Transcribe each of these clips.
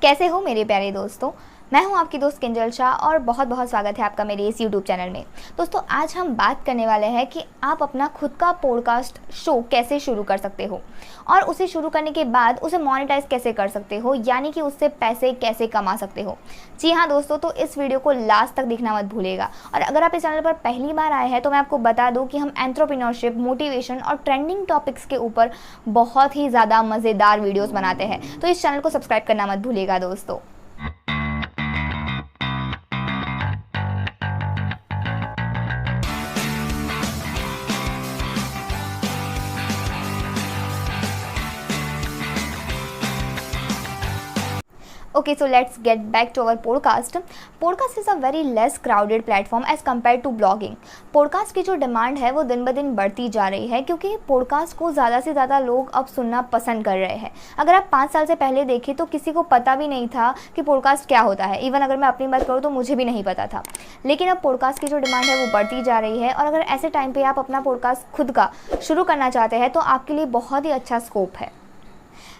कैसे हो मेरे प्यारे दोस्तों। मैं हूं आपकी दोस्त किंजल शाह और बहुत बहुत स्वागत है आपका मेरे इस YouTube चैनल में। दोस्तों आज हम बात करने वाले हैं कि आप अपना खुद का पॉडकास्ट शो कैसे शुरू कर सकते हो और उसे शुरू करने के बाद उसे मोनेटाइज कैसे कर सकते हो, यानी कि उससे पैसे कैसे कमा सकते हो। जी हाँ दोस्तों, तो इस वीडियो को लास्ट तक देखना मत भूलिएगा। और अगर आप इस चैनल पर पहली बार आए हैं तो मैं आपको बता दूँ कि हम एंटरप्रेन्योरशिप, मोटिवेशन और ट्रेंडिंग टॉपिक्स के ऊपर बहुत ही ज़्यादा मज़ेदार वीडियोज़ बनाते हैं, तो इस चैनल को सब्सक्राइब करना मत भूलिएगा दोस्तों। Okay, so let's get back to our podcast. Podcast is a very less crowded platform as compared to blogging. Podcast की जो डिमांड है वो दिन ब दिन बढ़ती जा रही है क्योंकि पॉडकास्ट को ज़्यादा से ज़्यादा लोग अब सुनना पसंद कर रहे हैं। अगर आप 5 साल से पहले देखें तो किसी को पता भी नहीं था कि पॉडकास्ट क्या होता है। इवन अगर मैं अपनी बात करूँ तो मुझे भी नहीं पता था, लेकिन अब पॉडकास्ट की जो डिमांड है वो बढ़ती जा रही है। और अगर ऐसे टाइम पे आप अपना पॉडकास्ट खुद का शुरू करना चाहते हैं तो आपके लिए बहुत ही अच्छा स्कोप है।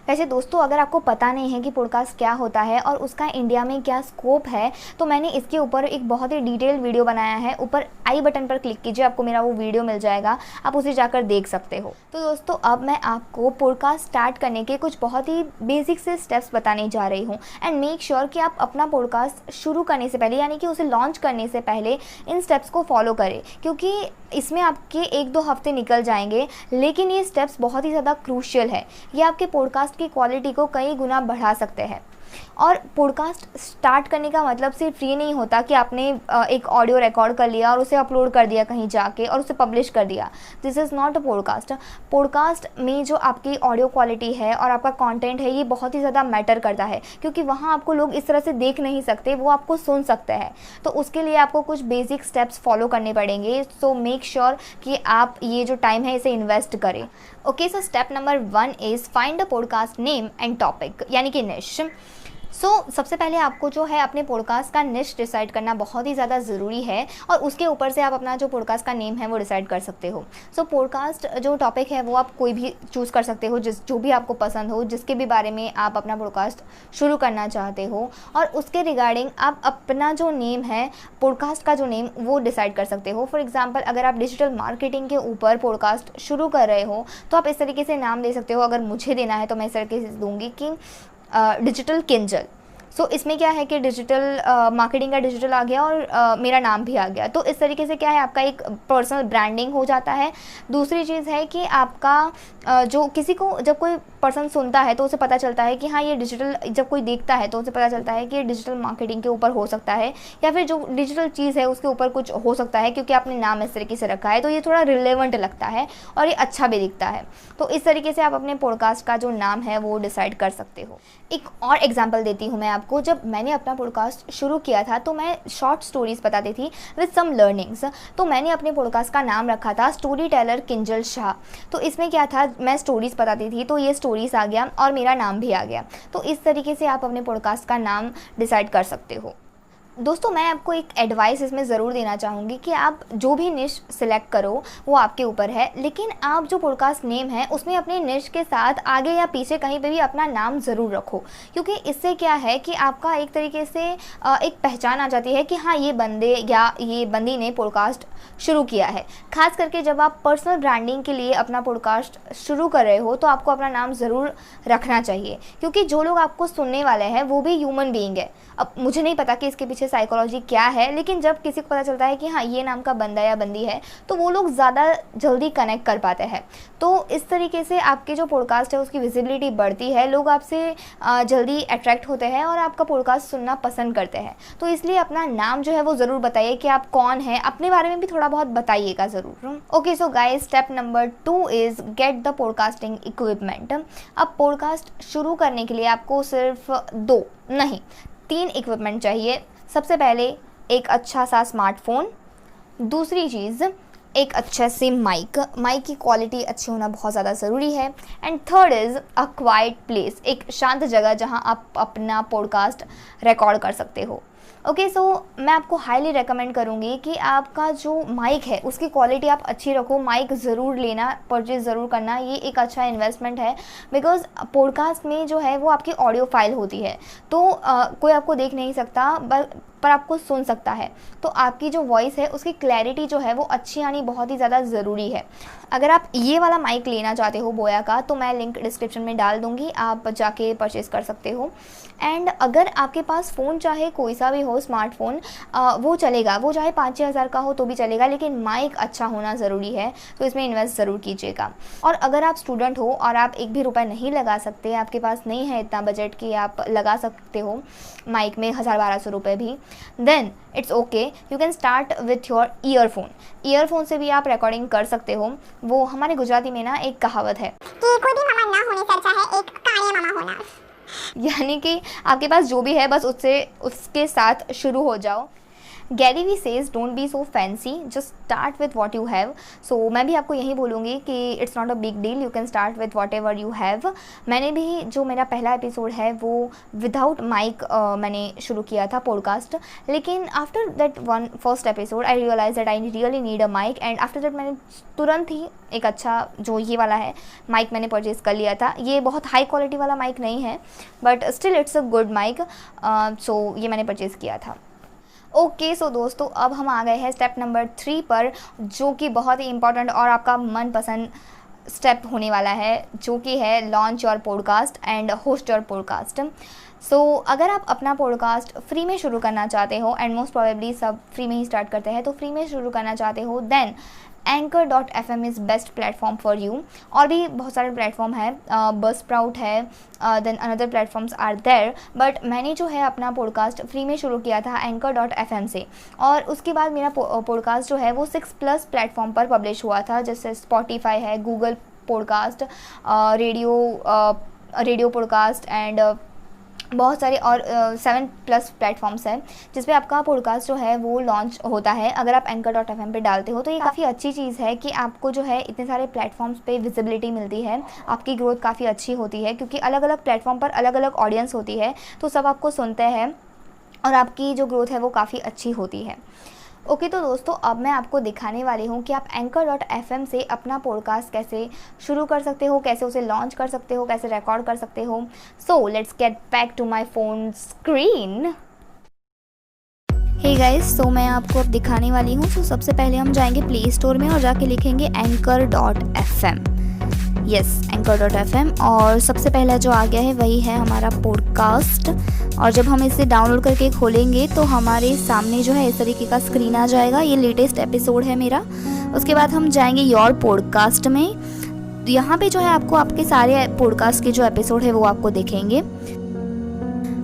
वैसे दोस्तों, अगर आपको पता नहीं है कि पॉडकास्ट क्या होता है और उसका इंडिया में क्या स्कोप है, तो मैंने इसके ऊपर एक बहुत ही डिटेल वीडियो बनाया है। ऊपर आई बटन पर क्लिक कीजिए, आपको मेरा वो वीडियो मिल जाएगा, आप उसे जाकर देख सकते हो। तो दोस्तों अब मैं आपको पॉडकास्ट स्टार्ट करने के कुछ बहुत ही बेसिक से स्टेप्स बताने जा रही हूँ। एंड मेक श्योर कि आप अपना पॉडकास्ट शुरू करने से पहले, यानी कि उसे लॉन्च करने से पहले इन स्टेप्स को फॉलो करें, क्योंकि इसमें आपके 1-2 हफ्ते निकल जाएंगे, लेकिन ये स्टेप्स बहुत ही ज़्यादा क्रूशियल है। ये आपके पॉडकास्ट की क्वालिटी को कई गुना बढ़ा सकते हैं। और पॉडकास्ट स्टार्ट करने का मतलब सिर्फ ये नहीं होता कि आपने एक ऑडियो रिकॉर्ड कर लिया और उसे अपलोड कर दिया कहीं जाके और उसे पब्लिश कर दिया। This is not a podcast. Podcast में जो आपकी ऑडियो क्वालिटी है और आपका कंटेंट है, ये बहुत ही ज़्यादा मैटर करता है, क्योंकि वहाँ आपको लोग इस तरह से देख नहीं सकते, वो आपको सुन सकते हैं। तो उसके लिए आपको कुछ बेसिक स्टेप्स फॉलो करने पड़ेंगे। सो मेक श्योर कि आप ये जो टाइम है इसे इन्वेस्ट करें। Okay, so step number 1 is find a podcast name and topic, यानी कि निश। सबसे पहले आपको जो है अपने पॉडकास्ट का निश डिसाइड करना बहुत ही ज़्यादा ज़रूरी है और उसके ऊपर से आप अपना जो पॉडकास्ट का नेम है वो डिसाइड कर सकते हो। पॉडकास्ट जो टॉपिक है वो आप कोई भी चूज़ कर सकते हो, जो भी आपको पसंद हो, जिसके भी बारे में आप अपना पॉडकास्ट शुरू करना चाहते हो, और उसके रिगार्डिंग आप अपना जो नेम है, पॉडकास्ट का जो नेम, वो डिसाइड कर सकते हो। फॉर एग्जाम्पल, अगर आप डिजिटल मार्केटिंग के ऊपर पॉडकास्ट शुरू कर रहे हो तो आप इस तरीके से नाम दे सकते हो। अगर मुझे देना है तो मैं इस तरीके से दूंगी कि डिजिटल किंजल। इसमें क्या है कि डिजिटल मार्केटिंग का डिजिटल आ गया और मेरा नाम भी आ गया। तो इस तरीके से क्या है, आपका एक पर्सनल ब्रांडिंग हो जाता है। दूसरी चीज़ है कि आपका जो किसी को जब कोई पर्सन सुनता है तो उसे पता चलता है कि हाँ ये डिजिटल, जब कोई देखता है तो उसे पता चलता है कि ये डिजिटल मार्केटिंग के ऊपर हो सकता है, या फिर जो डिजिटल चीज़ है उसके ऊपर कुछ हो सकता है, क्योंकि आपने नाम इस तरीके से रखा है। तो ये थोड़ा रिलेवेंट लगता है और ये अच्छा भी दिखता है। तो इस तरीके से आप अपने पॉडकास्ट का जो नाम है वो डिसाइड कर सकते हो। एक और एग्जाम्पल देती हूँ मैं आपको। जब मैंने अपना पॉडकास्ट शुरू किया था तो मैं शॉर्ट स्टोरीज बताती थी विद सम लर्निंग्स। तो मैंने अपने पॉडकास्ट का नाम रखा था स्टोरी टेलर किंजल शाह। तो इसमें क्या था, मैं स्टोरीज बताती थी, तो ये स्टोरीज आ गया और मेरा नाम भी आ गया। तो इस तरीके से आप अपने पॉडकास्ट का नाम डिसाइड कर सकते हो। दोस्तों मैं आपको एक एडवाइस इसमें ज़रूर देना चाहूँगी कि आप जो भी निश सिलेक्ट करो वो आपके ऊपर है, लेकिन आप जो पॉडकास्ट नेम है उसमें अपने निश के साथ आगे या पीछे कहीं पे भी अपना नाम ज़रूर रखो, क्योंकि इससे क्या है कि आपका एक तरीके से एक पहचान आ जाती है कि हाँ ये बंदे या ये बंदी ने पॉडकास्ट शुरू किया है। खास करके जब आप पर्सनल ब्रांडिंग के लिए अपना पॉडकास्ट शुरू कर रहे हो तो आपको अपना नाम ज़रूर रखना चाहिए, क्योंकि जो लोग आपको सुनने वाले हैं वो भी ह्यूमन बीइंग है। अब मुझे नहीं पता कि इसके पीछे साइकोलॉजी क्या है, लेकिन जब किसी को पता चलता है कि हाँ ये नाम का बंदा या बंदी है तो वो लोग ज़्यादा जल्दी कनेक्ट कर पाते हैं। तो इस तरीके से आपके जो पॉडकास्ट है उसकी विजिबिलिटी बढ़ती है, लोग आपसे जल्दी अट्रैक्ट होते हैं और आपका पॉडकास्ट सुनना पसंद करते हैं। तो इसलिए अपना नाम जो है वो ज़रूर बताइए कि आप कौन हैं, अपने बारे में भी थोड़ा बहुत बताइएगा ज़रूर। Okay, so guys, step number 2 is get the podcasting equipment. अब पॉडकास्ट शुरू करने के लिए आपको सिर्फ 2 नहीं 3 इक्विपमेंट चाहिए। सबसे पहले एक अच्छा सा स्मार्टफोन, दूसरी चीज़ एक अच्छा से माइक की क्वालिटी अच्छी होना बहुत ज़्यादा ज़रूरी है। And third is a quite place, एक शांत जगह जहां आप अपना पॉडकास्ट रिकॉर्ड कर सकते हो। ओके, सो मैं आपको हाईली रेकमेंड करूँगी कि आपका जो माइक है उसकी क्वालिटी आप अच्छी रखो। माइक ज़रूर लेना, परचेज़ ज़रूर करना, ये एक अच्छा इन्वेस्टमेंट है। बिकॉज़ पॉडकास्ट में जो है वो आपकी ऑडियो फाइल होती है, तो कोई आपको देख नहीं सकता पर आपको सुन सकता है। तो आपकी जो वॉइस है उसकी क्लैरिटी जो है वो अच्छी आनी बहुत ही ज़्यादा ज़रूरी है। अगर आप ये वाला माइक लेना चाहते हो बोया का, तो मैं लिंक डिस्क्रिप्शन में डाल दूँगी, आप जाके परचेज़ कर सकते हो। एंड अगर आपके पास फ़ोन चाहे कोई सा भी हो, स्मार्टफोन वो चलेगा, वो चाहे 5-6 हज़ार का हो तो भी चलेगा, लेकिन माइक अच्छा होना ज़रूरी है, तो इसमें इन्वेस्ट ज़रूर कीजिएगा। और अगर आप स्टूडेंट हो और आप एक भी रुपये नहीं लगा सकते, आपके पास नहीं है इतना बजट कि आप लगा सकते हो माइक में 1000-1200 रुपये भी, then it's okay, you can start with your earphone से भी आप रिकॉर्डिंग कर सकते हो। वो हमारे गुजराती में ना एक कहावत है कि कोई भी मामा ना होने चर्चा है एक कालिया मामा होना, यानी कि आपके पास जो भी है बस उसके साथ शुरू हो जाओ। Gary Vee says don't be so fancy, just start with what you have. So मैं भी आपको यही बोलूँगी कि it's not a big deal, you can start with whatever you have. मैंने भी जो मेरा पहला एपिसोड है वो विदाउट माइक मैंने शुरू किया था पॉडकास्ट, लेकिन after that first episode I realize that I really need a mic. And after that मैंने तुरंत ही एक अच्छा जो ये वाला है माइक मैंने परचेज़ कर लिया था। ये बहुत हाई क्वालिटी वाला माइक नहीं है, but still it's a good mic, so ये मैंने परचेज़ किया था। ओके, सो दोस्तों अब हम आ गए हैं स्टेप नंबर 3 पर, जो कि बहुत ही इंपॉर्टेंट और आपका मनपसंद स्टेप होने वाला है, जो कि है launch your podcast and host your podcast. So अगर आप अपना पॉडकास्ट फ्री में शुरू करना चाहते हो, एंड मोस्ट प्रोबेबली सब फ्री में ही स्टार्ट करते हैं, तो फ्री में शुरू करना चाहते हो, then Anchor.fm is best platform for you. और भी बहुत सारे प्लेटफॉर्म है, बज़स्प्राउट है, then another platforms are there, but मैंने जो है अपना पॉडकास्ट फ्री में शुरू किया था Anchor.fm से। और उसके बाद मेरा पॉडकास्ट जो है वो 6+ प्लेटफॉर्म पर पब्लिश हुआ था, जैसे स्पॉटिफाई है, Google podcast, radio podcast, and बहुत सारे और 7+ प्लेटफॉर्म्स हैं जिस पे आपका पॉडकास्ट जो है वो लॉन्च होता है। अगर आप Anchor.fm पे डालते हो तो ये काफ़ी अच्छी चीज़ है कि आपको जो है इतने सारे प्लेटफॉर्म्स पे विजिबिलिटी मिलती है, आपकी ग्रोथ काफ़ी अच्छी होती है, क्योंकि अलग अलग प्लेटफॉर्म पर अलग अलग ऑडियंस होती है, तो सब आपको सुनते हैं और आपकी जो ग्रोथ है वो काफ़ी अच्छी होती है। ओके, तो दोस्तों अब मैं आपको दिखाने वाली हूँ कि आप Anchor.fm से अपना पॉडकास्ट कैसे शुरू कर सकते हो, कैसे उसे लॉन्च कर सकते हो, कैसे रिकॉर्ड कर सकते हो। So let's get back to my phone screen. Hey guys, तो मैं आपको अब दिखाने वाली हूँ। तो सबसे पहले हम जाएंगे प्ले स्टोर में और जाके लिखेंगे Anchor.fm। यस, Anchor.fm, और सबसे पहला जो आ गया है वही है हमारा पॉडकास्ट। और जब हम इसे डाउनलोड करके खोलेंगे तो हमारे सामने जो है इस तरीके का स्क्रीन आ जाएगा। ये लेटेस्ट एपिसोड है मेरा। उसके बाद हम जाएंगे योर पॉडकास्ट में। यहाँ पे जो है आपको आपके सारे पॉडकास्ट के जो एपिसोड है वो आपको दिखेंगे।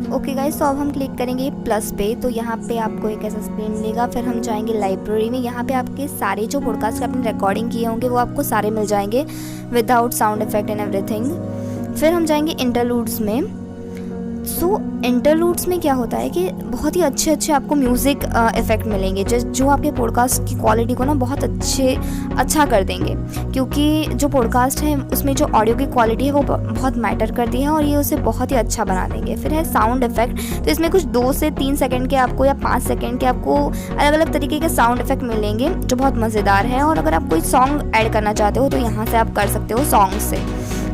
ओके गाइस, तो अब हम क्लिक करेंगे प्लस पे, तो यहाँ पे आपको एक ऐसा स्क्रीन मिलेगा। फिर हम जाएंगे लाइब्रेरी में। यहाँ पे आपके सारे जो पॉडकास्ट आपने रिकॉर्डिंग किए होंगे वो आपको सारे मिल जाएंगे without sound effect and everything. फिर हम जाएंगे इंटरलूड्स में। सो इंटरलूड्स में क्या होता है कि बहुत ही अच्छे आपको म्यूज़िक इफ़ेक्ट मिलेंगे जो आपके पॉडकास्ट की क्वालिटी को ना बहुत अच्छा कर देंगे, क्योंकि जो पॉडकास्ट है उसमें जो ऑडियो की क्वालिटी है वो बहुत मैटर करती है और ये उसे बहुत ही अच्छा बना देंगे। फिर है साउंड इफ़ेक्ट, तो इसमें कुछ 2 से 3 सेकंड के आपको या 5 सेकंड के आपको अलग अलग तरीके के साउंड इफ़ेक्ट मिलेंगे जो बहुत मज़ेदार है। और अगर आप कोई सॉन्ग ऐड करना चाहते हो तो यहाँ से आप कर सकते हो सॉन्ग से।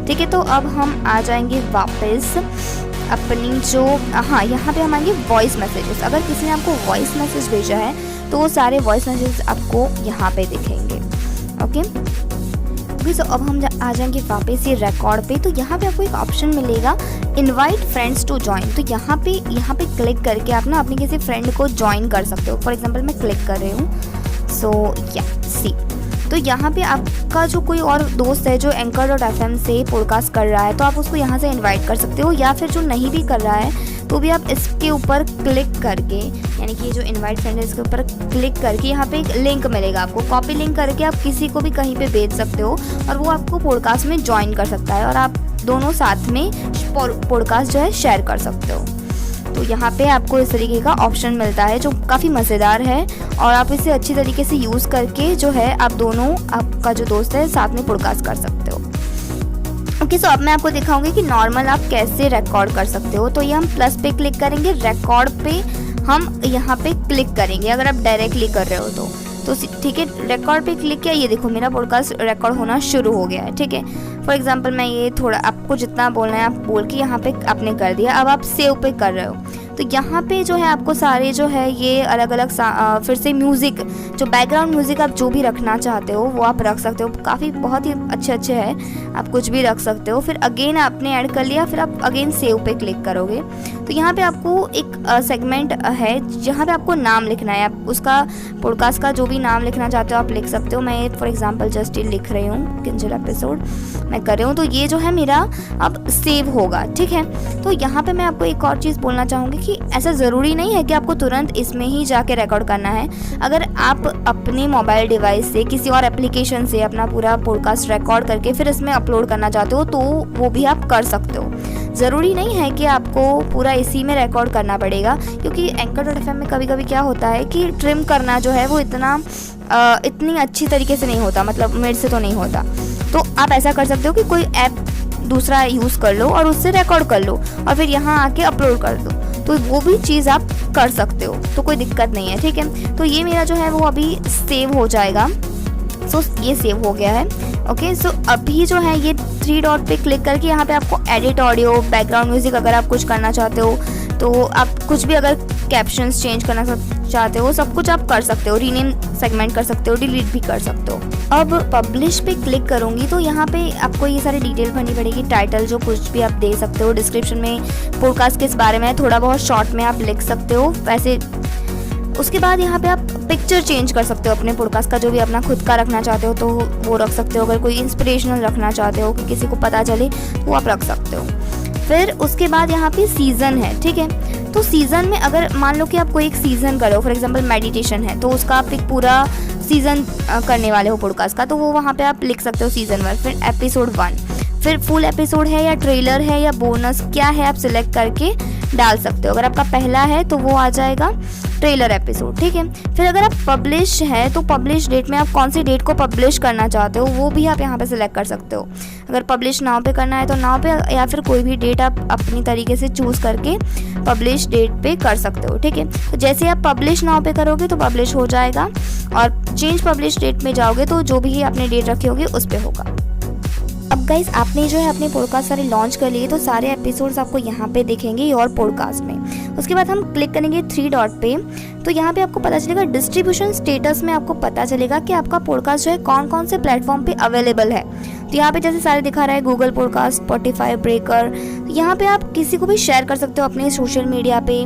ठीक है, तो अब हम आ जाएंगे वापस अपनी जो यहाँ पे हम आएंगे वॉइस मैसेजेस। अगर किसी ने आपको वॉइस मैसेज भेजा है तो वो सारे वॉइस मैसेजेस आपको यहाँ पे दिखेंगे। ओके, तो अब हम आ जाएंगे वापस ये रिकॉर्ड पे। तो यहाँ पे आपको एक ऑप्शन मिलेगा इनवाइट फ्रेंड्स टू ज्वाइन। तो यहाँ पे क्लिक करके आप ना अपने किसी फ्रेंड को ज्वाइन कर सकते हो। फॉर एग्जांपल मैं क्लिक कर रही हूँ। सो या सी, तो यहाँ पे आपका जो कोई और दोस्त है जो Anchor.fm से पॉडकास्ट कर रहा है तो आप उसको यहाँ से इनवाइट कर सकते हो, या फिर जो नहीं भी कर रहा है तो भी आप इसके ऊपर क्लिक करके, यानी कि जो इनवाइट फ्रेंड है इसके ऊपर क्लिक करके यहाँ पे एक लिंक मिलेगा आपको, कॉपी लिंक करके आप किसी को भी कहीं पे भेज सकते हो और वो आपको पॉडकास्ट में ज्वाइन कर सकता है और आप दोनों साथ में पॉडकास्ट जो है शेयर कर सकते हो। तो यहाँ पे आपको इस तरीके का ऑप्शन मिलता है जो काफ़ी मज़ेदार है और आप इसे अच्छी तरीके से यूज़ करके जो है आप दोनों, आपका जो दोस्त है, साथ में पॉडकास्ट कर सकते हो। ओके, सो अब मैं आपको दिखाऊंगी कि नॉर्मल आप कैसे रिकॉर्ड कर सकते हो। तो ये हम प्लस पे क्लिक करेंगे, रिकॉर्ड पे हम यहाँ पे क्लिक करेंगे अगर आप डायरेक्टली कर रहे हो तो ठीक है। रिकॉर्ड पे क्लिक किया, ये देखो मेरा पॉडकास्ट रिकॉर्ड होना शुरू हो गया है। ठीक है, फॉर एग्जांपल मैं ये थोड़ा आपको जितना बोलना है आप बोल के यहाँ पे आपने कर दिया। अब आप सेव पे कर रहे हो तो यहाँ पे जो है आपको सारे जो है ये अलग अलग फिर से म्यूज़िक, जो बैकग्राउंड म्यूज़िक आप जो भी रखना चाहते हो वो आप रख सकते हो। काफ़ी बहुत ही अच्छे हैं, आप कुछ भी रख सकते हो। फिर अगेन आपने ऐड कर लिया, फिर आप अगेन सेव पे क्लिक करोगे तो यहाँ पे आपको एक सेगमेंट है जहाँ पे आपको नाम लिखना है। आप उसका पॉडकास्ट का जो भी नाम लिखना चाहते हो आप लिख सकते हो। मैं फॉर एग्जांपल जस्ट लिख रही हूँ किंजल एपिसोड मैं कर रही हूँ, तो ये जो है मेरा अब सेव होगा। ठीक है, तो यहाँ पे मैं आपको एक और चीज़ बोलना चाहूँगी कि ऐसा ज़रूरी नहीं है कि आपको तुरंत इसमें ही जाके रिकॉर्ड करना है। अगर आप अपने मोबाइल डिवाइस से किसी और एप्लीकेशन से अपना पूरा पॉडकास्ट रिकॉर्ड करके फिर इसमें अपलोड करना चाहते हो तो वो भी आप कर सकते हो। ज़रूरी नहीं है कि आपको पूरा इसी में रिकॉर्ड करना पड़ेगा, क्योंकि Anchor.fm में कभी कभी क्या होता है कि ट्रिम करना जो है वो इतनी अच्छी तरीके से नहीं होता, मतलब मेरे से तो नहीं होता। तो आप ऐसा कर सकते हो कि कोई ऐप दूसरा यूज़ कर लो और उससे रिकॉर्ड कर लो और फिर यहाँ आके अपलोड कर दो, तो वो भी चीज़ आप कर सकते हो, तो कोई दिक्कत नहीं है। ठीक है, तो ये मेरा जो है वो अभी सेव हो जाएगा। सो ये सेव हो गया है। ओके, सो अभी जो है ये 3 डॉट पे क्लिक करके यहाँ पे आपको एडिट ऑडियो, बैकग्राउंड म्यूजिक अगर आप कुछ करना चाहते हो तो आप कुछ भी अगर कैप्शंस चेंज करना चाहते हो सब कुछ आप कर सकते हो। रीनेम सेगमेंट कर सकते हो, डिलीट भी कर सकते हो। अब पब्लिश पे क्लिक करूँगी तो यहाँ पे आपको ये सारी डिटेल भरनी पड़ेगी। टाइटल जो कुछ भी आप दे सकते हो, डिस्क्रिप्शन में पॉडकास्ट किस बारे में है थोड़ा बहुत शॉर्ट में आप लिख सकते हो वैसे। उसके बाद यहाँ पे आप पिक्चर चेंज कर सकते हो अपने पॉडकास्ट का, जो भी अपना खुद का रखना चाहते हो तो वो रख सकते हो। अगर कोई इंस्पिरेशनल रखना चाहते हो कि किसी को पता चले तो आप रख सकते हो। फिर उसके बाद यहाँ पे सीज़न है। ठीक है, तो सीज़न में अगर मान लो कि आप कोई एक सीज़न करो, फॉर एग्जांपल मेडिटेशन है तो उसका आप एक पूरा सीज़न करने वाले हो पॉडकास्ट का, तो वो वहाँ पे आप लिख सकते हो सीज़न 1, फिर एपिसोड 1, फिर फुल एपिसोड है या ट्रेलर है या बोनस क्या है आप सिलेक्ट करके डाल सकते हो। अगर आपका पहला है तो वो आ जाएगा ट्रेलर एपिसोड। ठीक है, फिर अगर आप पब्लिश है तो पब्लिश डेट में आप कौन सी डेट को पब्लिश करना चाहते हो वो भी आप यहाँ पे सिलेक्ट कर सकते हो। अगर पब्लिश नाउ पे करना है तो नाउ पे, या फिर कोई भी डेट आप अपनी तरीके से चूज़ करके पब्लिश डेट पे कर सकते हो। ठीक है, तो जैसे आप पब्लिश नाउ पे करोगे तो पब्लिश हो जाएगा और चेंज पब्लिश डेट में जाओगे तो जो भी आपने डेट रखी होगी उस पर होगा। अब गाइस आपने जो है अपने पॉडकास्ट सारे लॉन्च कर लिए तो सारे एपिसोड्स आपको यहाँ पे दिखेंगे योर पॉडकास्ट में। उसके बाद हम क्लिक करेंगे 3 डॉट पे तो यहाँ पे आपको पता चलेगा डिस्ट्रीब्यूशन स्टेटस में आपको पता चलेगा कि आपका पॉडकास्ट जो है कौन कौन से प्लेटफॉर्म पे अवेलेबल है। तो यहाँ पे जैसे सारे दिखा रहा है गूगल पॉडकास्ट, स्पॉटिफाई, ब्रेकर। यहाँ पे आप किसी को भी शेयर कर सकते हो अपने सोशल मीडिया पे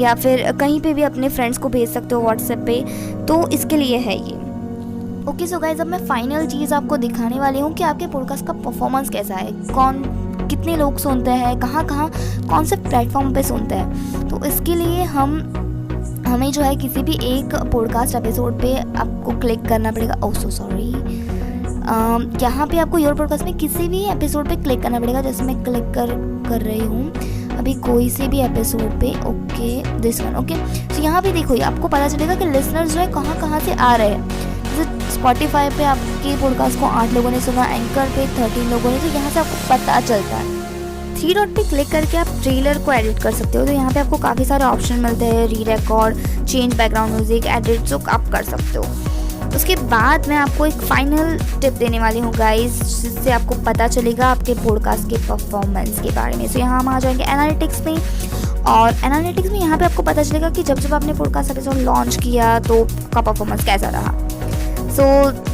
या फिर कहीं पे भी अपने फ्रेंड्स को भेज सकते हो व्हाट्सएप पे, तो इसके लिए है ये। ओके, सो गाइज अब मैं फाइनल चीज़ आपको दिखाने वाली हूँ कि आपके पॉडकास्ट का परफॉर्मेंस कैसा है, कितने लोग सुनते हैं, कहाँ कौन से प्लेटफॉर्म पे सुनते हैं। तो इसके लिए हमें जो है किसी भी एक पॉडकास्ट एपिसोड पे आपको क्लिक करना पड़ेगा। ओह सो सॉरी, यहाँ पे आपको योर पॉडकास्ट में किसी भी एपिसोड पे क्लिक करना पड़ेगा। जैसे मैं क्लिक कर रही हूँ अभी कोई से भी एपिसोड पे। Okay, this one. ओके, तो यहाँ पे देखो आपको पता चलेगा कि लिसनर्स जो है कहाँ से आ रहे हैं। स्पॉटिफाई पे आपके पॉडकास्ट को 8 लोगों ने सुना, एंकर पे 13 लोगों ने, तो यहाँ से आपको पता चलता है। 3 डॉट पे क्लिक करके आप ट्रेलर को एडिट कर सकते हो। तो यहाँ पे आपको काफ़ी सारे ऑप्शन मिलते हैं, री record, change background music, edit, जो आप कर सकते हो। उसके बाद मैं आपको एक फाइनल टिप देने वाली हूँ गाइस, जिससे आपको पता चलेगा आपके पॉडकास्ट के परफॉर्मेंस के बारे में। तो यहाँ हम आ जाएंगे एनालिटिक्स में, और एनालिटिक्स में यहाँ पे आपको पता चलेगा कि जब आपने पॉडकास्ट एपिसोड लॉन्च किया तो आपका परफॉर्मेंस कैसा रहा। So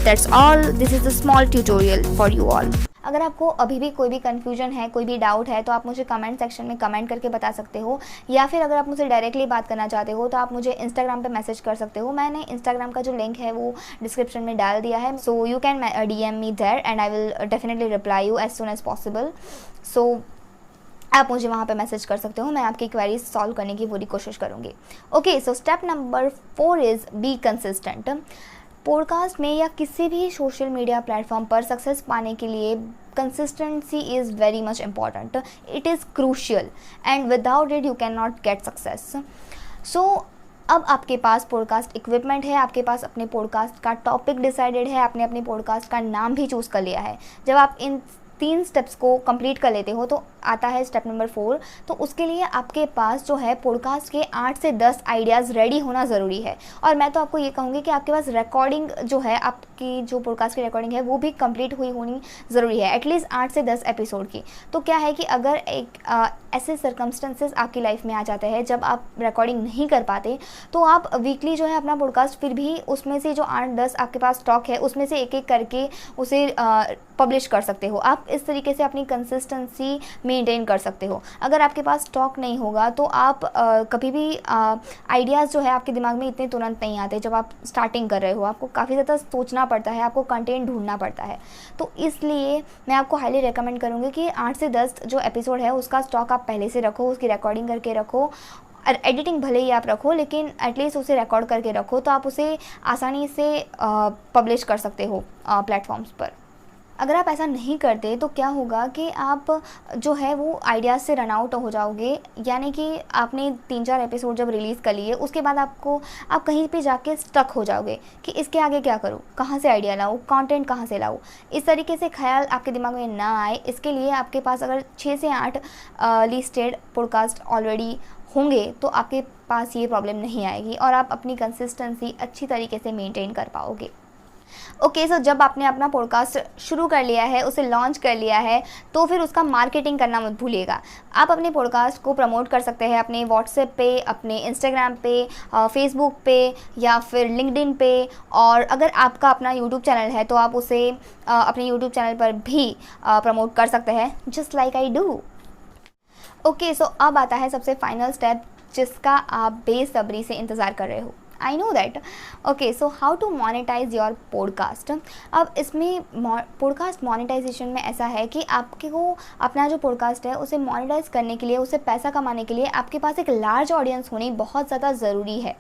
that's all. This is a small tutorial for you all. अगर आपको अभी भी कोई भी कन्फ्यूजन है, कोई भी डाउट है तो आप मुझे कमेंट सेक्शन में कमेंट करके बता सकते हो, या फिर अगर आप मुझे डायरेक्टली बात करना चाहते हो तो आप मुझे इंस्टाग्राम पे मैसेज कर सकते हो। मैंने इंस्टाग्राम का जो लिंक है वो डिस्क्रिप्शन में डाल दिया है। So you can DM me there and I will definitely reply you as soon as possible. So आप मुझे वहाँ पे मैसेज कर सकते हो, मैं आपकी क्वेरीज सॉल्व करने की पूरी कोशिश करूँगी। Okay, so step number 4 is be consistent. Podcast में या किसी भी सोशल मीडिया प्लेटफॉर्म पर सक्सेस पाने के लिए consistency is very much important. It is crucial and without it you cannot get success. So अब आपके पास पॉडकास्ट इक्विपमेंट है, आपके पास अपने पॉडकास्ट का टॉपिक डिसाइडेड है, आपने अपने पॉडकास्ट का नाम भी चूज़ कर लिया है। जब आप इन 3 स्टेप्स को कंप्लीट कर लेते हो तो आता है स्टेप नंबर 4। तो उसके लिए आपके पास जो है पॉडकास्ट के 8 से 10 आइडियाज़ रेडी होना ज़रूरी है। और मैं तो आपको ये कहूँगी कि आपके पास रिकॉर्डिंग जो है, आपकी जो पॉडकास्ट की रिकॉर्डिंग है वो भी कंप्लीट हुई होनी ज़रूरी है, एटलीस्ट 8 से 10 एपिसोड की। तो क्या है कि अगर एक ऐसे सर्कमस्टेंसेस आपकी लाइफ में आ जाते हैं जब आप रिकॉर्डिंग नहीं कर पाते, तो आप वीकली जो है अपना पॉडकास्ट फिर भी उसमें से जो 8-10 आपके पास स्टॉक है उसमें से एक एक करके उसे पब्लिश कर सकते हो। आप इस तरीके से अपनी कंसिस्टेंसी मेंटेन कर सकते हो। अगर आपके पास स्टॉक नहीं होगा तो आप कभी भी आइडियाज़ जो है आपके दिमाग में इतने तुरंत नहीं आते। जब आप स्टार्टिंग कर रहे हो आपको काफ़ी ज़्यादा सोचना पड़ता है, आपको कंटेंट ढूंढना पड़ता है। तो इसलिए मैं आपको हाईली रेकमेंड करूँगी कि 8 से 10 जो एपिसोड है उसका स्टॉक आप पहले से रखो, उसकी रिकॉर्डिंग करके रखो। एडिटिंग भले ही आप रखो लेकिन एटलीस्ट उसे रिकॉर्ड करके रखो, तो आप उसे आसानी से पब्लिश कर सकते हो प्लेटफॉर्म्स पर। अगर आप ऐसा नहीं करते तो क्या होगा कि आप जो है वो आइडियाज़ से रन आउट हो जाओगे। यानी कि आपने 3-4 एपिसोड जब रिलीज़ कर लिए उसके बाद आप कहीं पे जाके स्टक हो जाओगे कि इसके आगे क्या करूँ, कहाँ से आइडिया लाऊँ, कंटेंट कहाँ से लाऊँ। इस तरीके से ख्याल आपके दिमाग में ना आए, इसके लिए आपके पास अगर 6 से 8 लिस्टेड पॉडकास्ट ऑलरेडी होंगे तो आपके पास ये प्रॉब्लम नहीं आएगी और आप अपनी कंसिस्टेंसी अच्छी तरीके से मेंटेन कर पाओगे। ओके, सो जब आपने अपना पॉडकास्ट शुरू कर लिया है, उसे लॉन्च कर लिया है, तो फिर उसका मार्केटिंग करना मत भूलिएगा। आप अपने पॉडकास्ट को प्रमोट कर सकते हैं अपने व्हाट्सएप पे, अपने इंस्टाग्राम पे, फेसबुक पे या फिर लिंक्डइन पे। और अगर आपका अपना यूट्यूब चैनल है तो आप उसे अपने यूट्यूब चैनल पर भी प्रमोट कर सकते हैं, just like I do. Okay, so अब आता है सबसे फाइनल स्टेप जिसका आप बेसब्री से इंतज़ार कर रहे हो। I know that. Okay, so how to monetize your podcast. अब इसमें पॉडकास्ट मोनेटाइजेशन में ऐसा है कि आपके को अपना जो पॉडकास्ट है उसे मोनेटाइज करने के लिए, उसे पैसा कमाने के लिए आपके पास एक लार्ज ऑडियंस होनी बहुत ज़्यादा ज़रूरी है।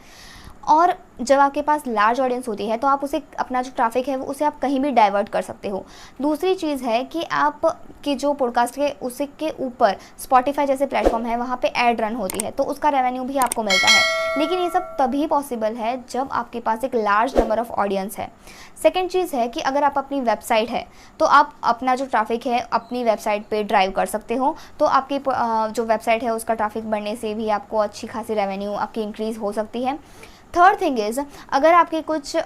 और जब आपके पास लार्ज ऑडियंस होती है तो आप उसे, अपना जो ट्रैफिक है वो उसे आप कहीं भी डाइवर्ट कर सकते हो। दूसरी चीज़ है कि आप की जो पॉडकास्ट के उसके ऊपर स्पॉटिफाई जैसे प्लेटफॉर्म है वहाँ पे ऐड रन होती है तो उसका रेवेन्यू भी आपको मिलता है। लेकिन ये सब तभी पॉसिबल है जब आपके पास एक लार्ज नंबर ऑफ़ ऑडियंस है। सेकेंड चीज़ है कि अगर आप अपनी वेबसाइट है तो आप अपना जो ट्रैफिक है अपनी वेबसाइट पे ड्राइव कर सकते हो, तो आपकी जो वेबसाइट है उसका ट्रैफिक बढ़ने से भी आपको अच्छी खासी रेवेन्यू आपकी इंक्रीज़ हो सकती है। थर्ड थिंग इज़, अगर आपके कुछ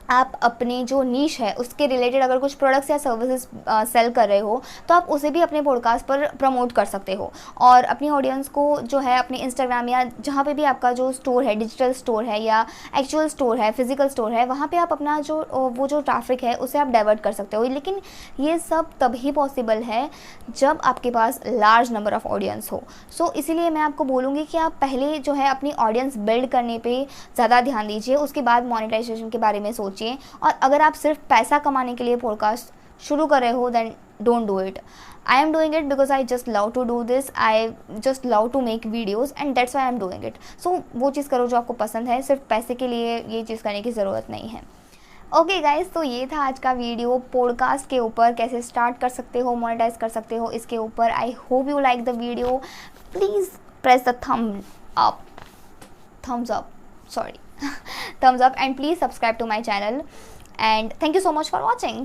आप अपनी जो नीश है उसके रिलेटेड अगर कुछ प्रोडक्ट्स या सर्विसेज सेल कर रहे हो तो आप उसे भी अपने पॉडकास्ट पर प्रमोट कर सकते हो और अपनी ऑडियंस को जो है अपने इंस्टाग्राम या जहाँ पे भी आपका जो स्टोर है, डिजिटल स्टोर है या एक्चुअल स्टोर है, फिजिकल स्टोर है, वहाँ पे आप अपना जो वो जो ट्रैफिक है उसे आप डाइवर्ट कर सकते हो। लेकिन ये सब तभी पॉसिबल है जब आपके पास लार्ज नंबर ऑफ़ ऑडियंस हो। सो इसीलिए मैं आपको बोलूँगी कि आप पहले जो है अपनी ऑडियंस बिल्ड करने पर ज़्यादा ध्यान दीजिए, उसके बाद मोनेटाइजेशन के बारे में सोचिए। और अगर आप सिर्फ पैसा कमाने के लिए पॉडकास्ट शुरू कर रहे हो then don't do it. I am doing it because I just love to do this, I just love to make videos and that's why I am doing it. So वो चीज़ करो जो आपको पसंद है, सिर्फ पैसे के लिए ये चीज़ करने की ज़रूरत नहीं है। ओके गाइज, तो ये था आज का वीडियो पॉडकास्ट के ऊपर, कैसे स्टार्ट कर सकते हो, मोनेटाइज कर सकते हो इसके ऊपर। I hope you like the video. Please press the thumbs up and please subscribe to my channel and thank you so much for watching.